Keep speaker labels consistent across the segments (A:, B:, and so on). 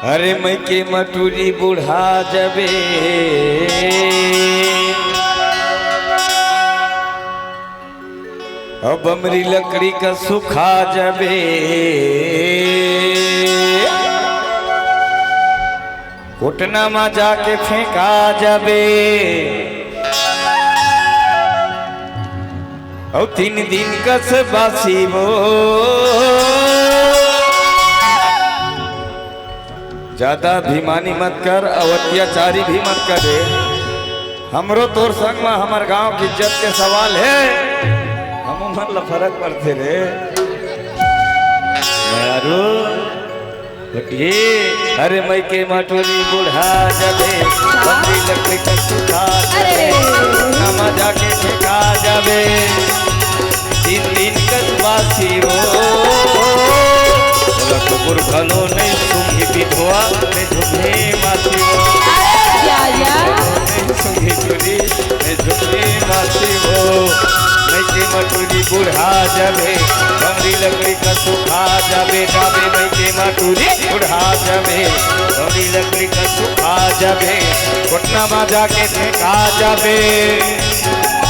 A: अरे मैं के मटूरी बुढ़ा जबे अब अमरी लकड़ी का सुखा जबे कोटना में जाके फेंका जबे और 3 दिन कस बासी वो ज्यादा अभिमानी मत कर और अत्याचारी भी मत करे। हमरो तोर संग में हमार गांव की इज्जत के सवाल है, हम मन फर्क पड़ते रे मारू बटिए। अरे मैं के मटोरी बुढ़ा जबे बकरी लकड़ी का सुखा जबे नमा जाके ठेका जाबे 3 दिन कसबासी वो लखपुर भलो नहीं सुंगी विधवा ने झुमे मासी वो नहीं सुंगी चुरी ने झुमे मासी वो मैं के मटूरी बुढ़ा जाबे बमरी लकड़ी का सुखा जाबे जाबे मैं के मटूरी बुढ़ा जाबे बमरी लकड़ी का सुखा जाबे कोटना में जाके ठेका जाबे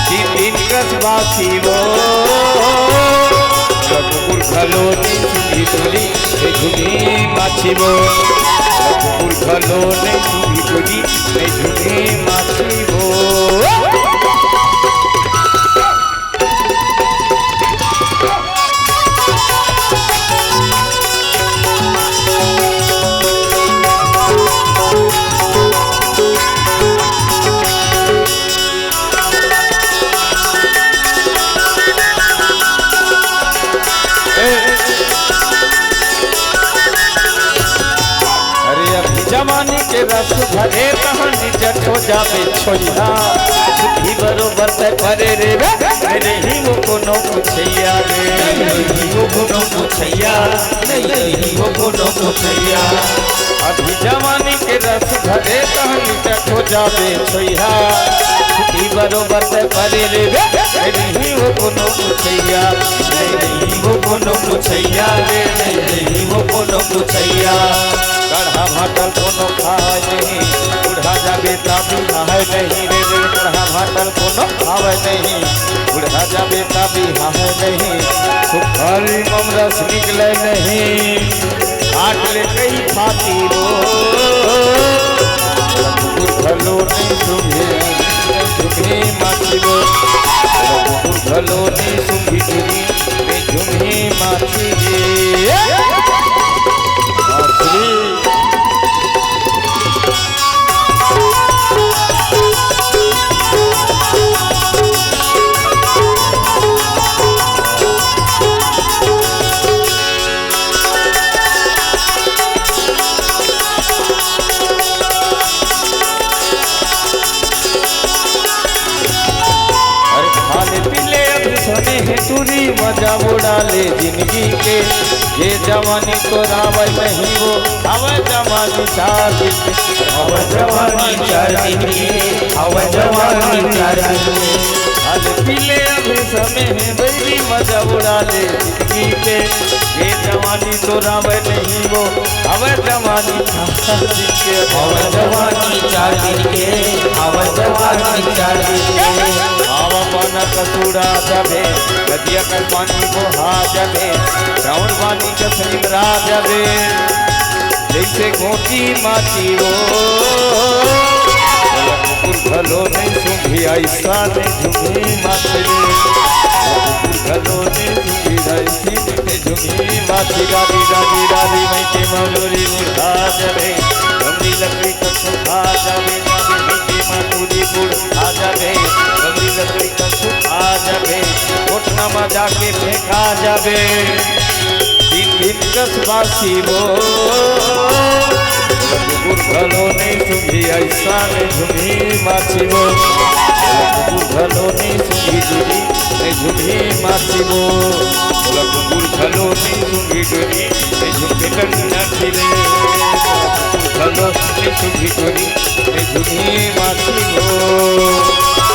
A: 3 दिन कसबासी वो लखपुर भलो नहीं सुंगी चुरी ने झुमे मासी वो लखपुर भलो नहीं सुंगी चुरी ने झुमे मासी वो। जवानी के रस भरे कहानी जट हो जावे छोइया ही बरोबर ते परे रे मेरे ही वो कोनो पुछैया रे नहीं वो कोनो पुछैया नहीं वो कोनो पुछैया। अभी जवानी के रस भरे कहानी जट हो जावे छोइया ही बरोबर ते परे रे मेरे ही वो कोनो पुछैया नहीं वो कोनो पुछैया रे नहीं वो कोनो पुछैया। गढ़ा भाटल कोनो खाए नहीं बुढ़ा जाबे ताबी हाय नहीं रे रे गढ़ा भाटल कोनो खाए नहीं बुढ़ा जाबे ताबी हाय नहीं सुखारी ममरस निकले नहीं आट ले कई फाती रो लखपुर भलो नहीं सुंघे माछी वो लखपुर भलो नहीं सुंघी चुरी में झुमे माछी रे टूरी मजा उड़ाले जिंदगी के ये जवानी तो रावै नहीं वो हवा जवानी 4 दिन हवा जवानी 4 दिन के हवा जवानी 4 दिन आज पीले अभी समय है बेबी मजा उड़ाले जिंदगी के ये जवानी तो रावै नहीं वो हवा जवानी 4 दिन के हवा जवानी 4 दिन के हवा जवानी 4 दिन के हवा पाना कसूड़ा जाबे नदिया का पानी बहा जाबे रावण वानी का सिमरा जाबे जैसे गोटी माची हो भलो नहीं सुधी ऐसा नहीं झुमी माची भलो नहीं सुधी ऐसी नहीं झुमी माची दादी दादी दादी मैं के मजूरी उठा जावे गमरी लकड़ी का सुखा जावे दादी मैं के मजूरी उठा जावे गमरी लकड़ी का सुखा जावे कोठना में जाके फेंका जावे दिन कसबासी वो भलो नहीं सुधी ऐसा नहीं झुमी माची वो भलो नहीं सुधी जुड़ी नहीं झुमी माची वो भलो नहीं सुधी जुड़ी नहीं झुमे टंगना खिले भलो नहीं सुधी जुड़ी नहीं झुमी माची वो